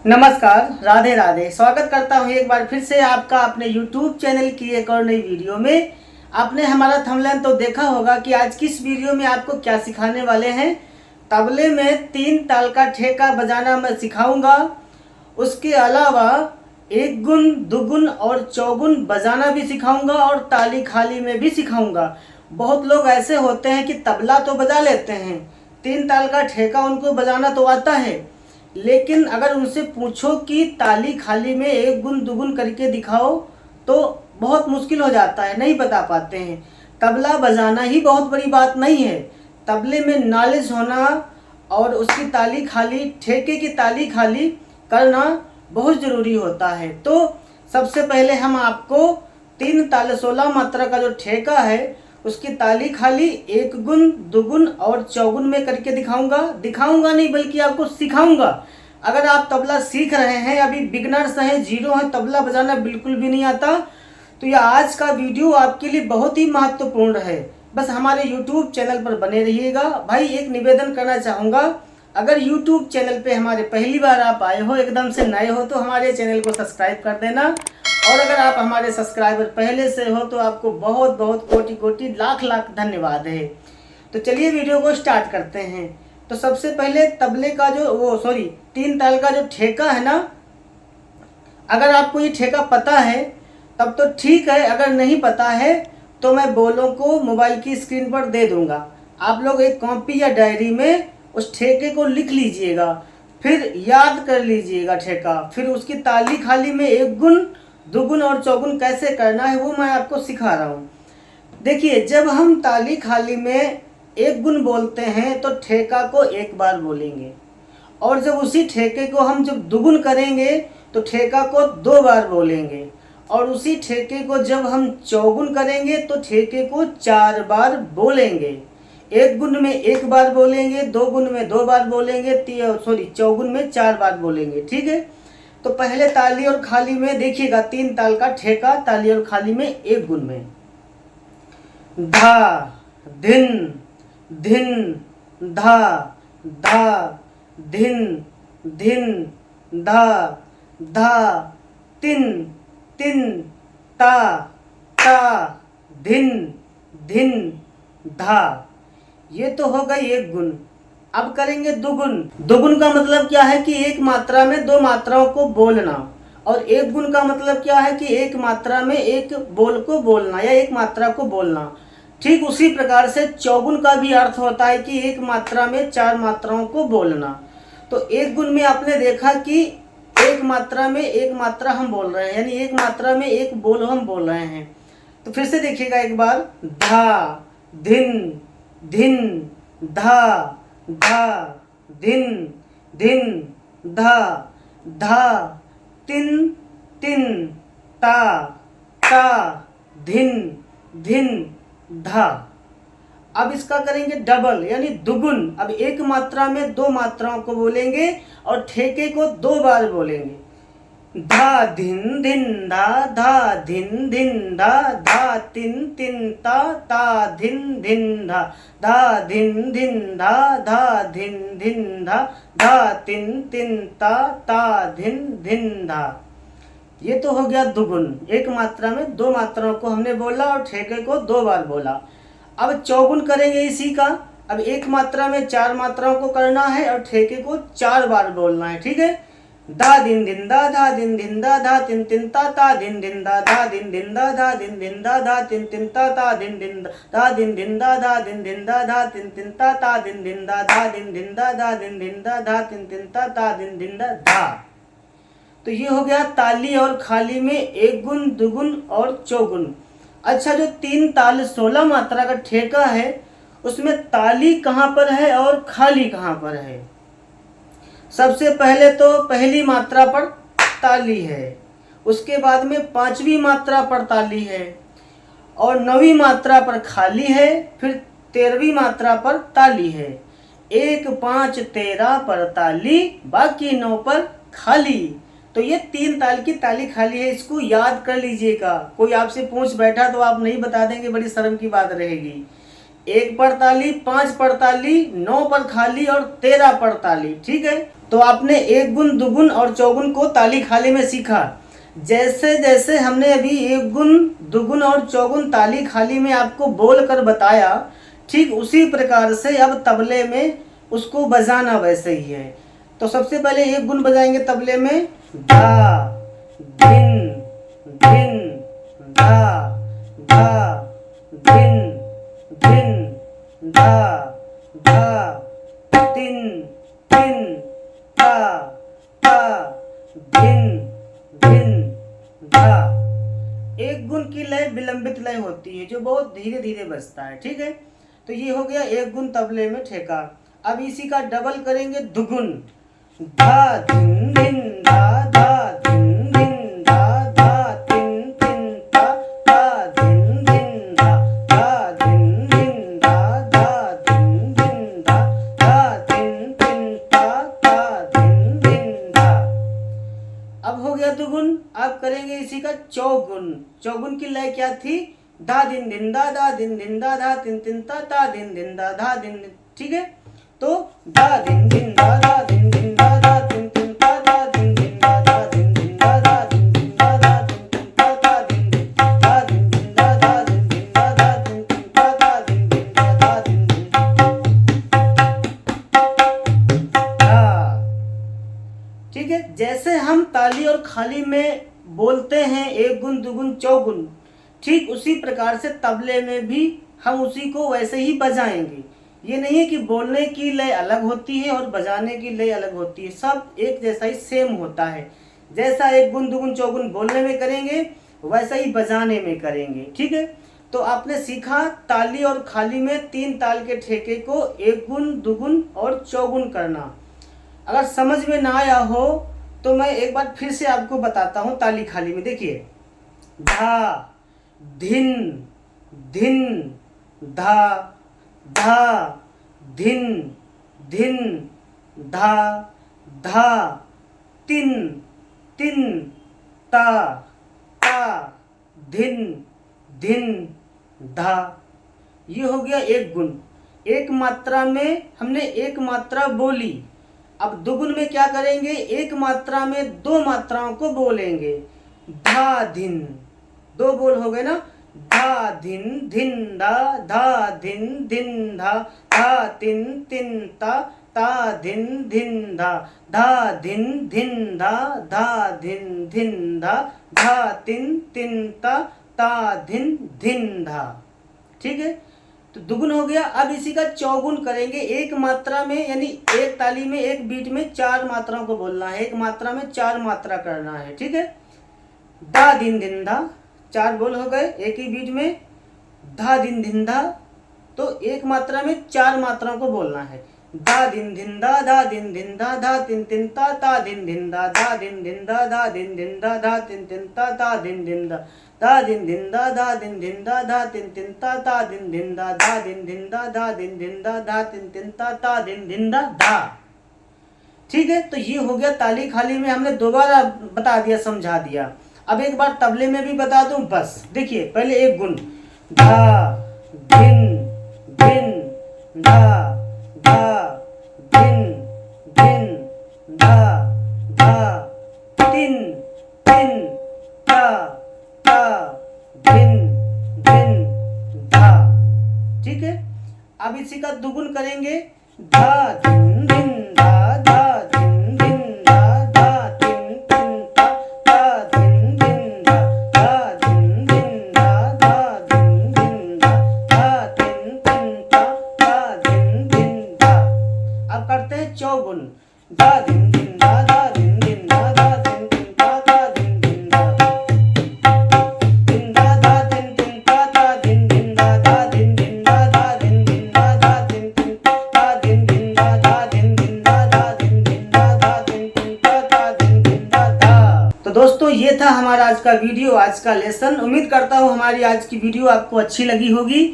नमस्कार, राधे राधे। स्वागत करता हूँ एक बार फिर से आपका अपने YouTube चैनल की एक और नई वीडियो में। आपने हमारा थंबनेल तो देखा होगा कि आज किस वीडियो में आपको क्या सिखाने वाले हैं। तबले में 3 ताल का ठेका बजाना मैं सिखाऊंगा। उसके अलावा एक गुण, दुगुन और चौगुन बजाना भी सिखाऊंगा और ताली खाली में भी सिखाऊंगा। बहुत लोग ऐसे होते हैं कि तबला तो बजा लेते हैं, 3 ताल का ठेका उनको बजाना तो आता है, लेकिन अगर उनसे पूछो कि ताली खाली में एक गुण दुगुन करके दिखाओ तो बहुत मुश्किल हो जाता है, नहीं बता पाते हैं। तबला बजाना ही बहुत बड़ी बात नहीं है, तबले में नॉलेज होना और उसकी ताली खाली, ठेके की ताली खाली करना बहुत ज़रूरी होता है। तो सबसे पहले हम आपको 3 ताल 16 मात्रा का जो ठेका है उसकी ताली खाली एक गुण, दुगुन और चौगुन में करके दिखाऊंगा नहीं बल्कि आपको सिखाऊंगा। अगर आप तबला सीख रहे हैं, अभी बिगनर्स हैं, जीरो हैं, तबला बजाना बिल्कुल भी नहीं आता, तो यह आज का वीडियो आपके लिए बहुत ही महत्वपूर्ण है। बस हमारे YouTube चैनल पर बने रहिएगा। भाई एक निवेदन करना चाहूँगा, अगर YouTube चैनल पे हमारे पहली बार आप आए हो, एकदम से नए हो, तो हमारे चैनल को सब्सक्राइब कर देना। और अगर आप हमारे सब्सक्राइबर पहले से हो तो आपको बहुत बहुत कोटि कोटि लाख लाख धन्यवाद है। तो चलिए वीडियो को स्टार्ट करते हैं। तो सबसे पहले तबले का जो 3 ताल का जो ठेका है ना, अगर आपको ये ठेका पता है तब तो ठीक है, अगर नहीं पता है तो मैं बोलों को मोबाइल की स्क्रीन पर दे दूंगा। आप लोग एक कॉपी या डायरी में उस ठेके को लिख लीजिएगा, फिर याद कर लीजिएगा ठेका, फिर उसकी ताली खाली में एक गुण, दुगुन और चौगुन कैसे करना है वो मैं आपको सिखा रहा हूँ। देखिए, जब हम ताली खाली में एक गुण बोलते हैं तो ठेका को एक बार बोलेंगे, और जब उसी ठेके को हम जब दुगुन करेंगे तो ठेका को 2 बार बोलेंगे, और उसी ठेके को जब हम चौगुन करेंगे तो ठेके को 4 बार बोलेंगे। एक गुण में 1 बार बोलेंगे, 2 गुण में 2 बार बोलेंगे, चौगुन में 4 बार बोलेंगे। ठीक है, तो पहले ताली और खाली में देखिएगा, 3 ताल का ठेका ताली और खाली में एक गुण में धा धिन धिन धा धा धिन धिन धा धा तिन तिन ता ता धिन धिन धा। ये तो हो गई एक गुण। अब करेंगे दुगुन। दुगुन का मतलब क्या है कि एक मात्रा में 2 मात्राओं को बोलना, और एक गुण का मतलब क्या है कि एक मात्रा में एक बोल को बोलना या एक मात्रा को बोलना। ठीक उसी प्रकार से चौगुन का भी अर्थ होता है कि एक मात्रा में 4 मात्राओं को बोलना। तो एक गुण में आपने देखा कि एक मात्रा में एक मात्रा हम बोल रहे हैं, यानी एक मात्रा में एक बोल हम बोल रहे हैं। तो फिर से देखिएगा एक बार, धा धिन धिन धा धा धिन धिन धा धा तिन तिन ता ता धिन धिन धा। अब इसका करेंगे डबल यानी दुगुन। अब एक मात्रा में 2 मात्राओं को बोलेंगे और ठेके को 2 बार बोलेंगे। धा धिन धिन धा धा धिन धिन धा धा तिन तिन ता ता धिन धिन धा धा धिन धिन धा धा धिन धिन धा धा तिन तिन ता ता धिन धिन धा। ये तो हो गया दुगुन। एक मात्रा में 2 मात्राओं को हमने बोला और ठेके को 2 बार बोला। अब चौगुन करेंगे इसी का। अब एक मात्रा में 4 मात्राओं को करना है और ठेके को 4 बार बोलना है। ठीक है, धा दिन दिन दा धा दिन दिन दा धा तिन तिन ता ता दिन दिन दा धा दिन दिन दा धा दिन दिन दा धा तिन तिन ता ता दिन दिन दा दिन दिन दा धा दिन दिन दा धा तिन तिन ता ता दिन दिन दा धा दिन दिन दा धा दिन दिन दा धा तिन तिन ता ता दिन दिन दा धा। तो ये हो गया ताली और खाली में एक गुण, दुगुन और चौगुन। अच्छा, जो 3 ताल 16 मात्रा का ठेका है उसमें ताली कहाँ पर है और खाली कहाँ पर है? सबसे पहले तो पहली मात्रा पर ताली है, उसके बाद में 5वीं मात्रा पर ताली है, और 9वीं मात्रा पर खाली है, फिर 13वीं मात्रा पर ताली है। 1 5 13 पर ताली, बाकी 9 पर खाली। तो ये 3 ताल की ताली खाली है, इसको याद कर लीजिएगा। कोई आपसे पूछ बैठा तो आप नहीं बता देंगे, बड़ी शर्म की बात रहेगी। 1 पर ताली, 5 पर ताली, 9 पर खाली और 13 पर ताली। ठीक है, तो आपने एक गुण, दुगुन और चौगुन को ताली खाली में सीखा। जैसे जैसे हमने अभी एक गुण, दुगुन और चौगुन ताली खाली में आपको बोल कर बताया, ठीक उसी प्रकार से अब तबले में उसको बजाना वैसे ही है। तो सबसे पहले एक गुण बजाएंगे तबले में, धा, धिन, धिन, धा, धा, धिन, धिन, धा, धा, तिन, तिन, ता, ता, धिन, धिन, धा। एक गुण की लय विलंबित लय होती है जो बहुत धीरे धीरे बजता है। ठीक है, तो ये हो गया एक गुण तबले में ठेका। अब इसी का डबल करेंगे दुगुन, धा धिन धिन धा, धा धिन धिन धा, धा तिन तिन ता, ता धिन धिन धा, धा धिन धिन धा, धा धिन धिन धा, धा तिन तिन ता, ता धिन धिन धा। अब हो गया दुगुन। अब करेंगे इसी का चौगुन। चौगुन की लय क्या थी, धा दिन दिन दा, धा दिन दिन दा, धा तिन तिन ता, ता दिन दिन दा, धा दिन दिन। ठीक है, तो धा दिन दिन दा, धा दिन दिन दा, धा तिन तिन ता, धा दिन दिन दा, धा दिन दिन दा, धा दिन दिन दा, धा तिन तिन ता, धा दिन दिन, धा दिन दिन दा, धा दिन दिन दा, धा तिन तिन ता, धा दिन दिन दा, धा दिन दिन धा। ठीक है, जैसे हम ताली और खाली में बोलते हैं एक गुण, दुगुन, चौगुन, ठीक उसी प्रकार से तबले में भी हम उसी को वैसे ही बजाएंगे। ये नहीं है कि बोलने की लय अलग होती है और बजाने की लय अलग होती है, सब एक जैसा ही सेम होता है। जैसा एक गुण, दुगुन, चौगुन बोलने में करेंगे वैसा ही बजाने में करेंगे। ठीक है, तो आपने सीखा ताली और खाली में 3 ताल के ठेके को एक गुण, दुगुन और चौगुन करना। अगर समझ में ना आया हो तो मैं एक बार फिर से आपको बताता हूँ ताली खाली में। देखिए, धा, धिन, धिन, धा, धा, धिन, धिन, धा, धा, तिन, तिन, ता, ता, धिन, धिन, धा। ये हो गया एक गुण। एक मात्रा में हमने एक मात्रा बोली। अब दुगुन में क्या करेंगे, एक मात्रा में 2 मात्राओं को बोलेंगे। धा धिन, 2 बोल हो गए ना, धा धिन धिन धा, धा धिन धिन धा, धा तिन तिन ता, ता धिन धिन धा, धा धिन धिन धा, धा धिन धिन धा, धा तिन तिन ता, ता धिन धिन धा। ठीक है, तो दुगुन हो गया। अब इसी का चौगुन करेंगे। एक मात्रा में यानी एक ताली में एक बीट में 4 मात्राओं को बोलना है, एक मात्रा में 4 मात्रा करना है। ठीक है, धा दिन दिन धा, 4 बोल हो गए एक ही बीट में। धा दिन दिन धा, तो एक मात्रा में 4 मात्राओं को बोलना है। धा दिन दिन धा, धा दिन दिन धा, धा तिन तिन ता, ता दिन दिन धा, धा दिन दिन धा, धा दिन दिन धा, धा तिन तिन ता, ता दिन दिन धा, धा दिन दिन धा, धा दिन दिन धा, धा तिन तिन ता, ता दिन दिन धा, धा दिन दिन धा, धा दिन दिन धा, धा तिन तिन ता, ता दिन दिन धा, धा। ठीक है, तो ये हो गया ताली खाली में हमने दोबारा बता दिया, समझा दिया। अब एक बार तबले में भी बता दूं बस। देखिए, पहले एक गुण, धा धिन धिन धा, धा धिन धिन धा, धा तिन तिन ता, ता धिन धिन धा। ठीक है, अब इसी का दुगुन करेंगे। धा धिन धिन धा, धा धिन धिन धा, धा तिन तिन ता, ता धिन धिन धा, धा धिन धिन धा, धा धिन धिन धा, धा तिन तिन ता, ता धिन धिन धा। अब करते हैं चौगुन। धा धिन धिन धा, धा धिन धिन धा, धा तिन तिन ता, ता धिन धिन धा, तिन धा, धा तिन तिन ता, ता धिन धिन धा, धा धिन धिन धा, धा धिन धिन धा, धा तिन तिन ता, धिन धिन धा, धा धिन धिन धा, धा धिन धिन धा, धा तिन तिन ता, ता धिन धिन धा, धा। तो दोस्तों, ये था हमारा आज का वीडियो, आज का लेसन। उम्मीद करता हूँ हमारी आज की वीडियो आपको अच्छी लगी होगी।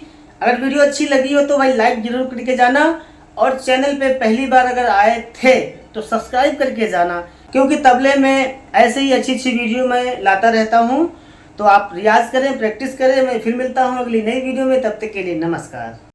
अगर वीडियो अच्छी लगी हो तो भाई लाइक जरूर करके जाना, और चैनल पे पहली बार अगर आए थे तो सब्सक्राइब करके जाना, क्योंकि तबले में ऐसे ही अच्छी अच्छी वीडियो मैं लाता रहता हूँ। तो आप रियाज करें, प्रैक्टिस करें। मैं फिर मिलता हूँ अगली नई वीडियो में, तब तक के लिए नमस्कार।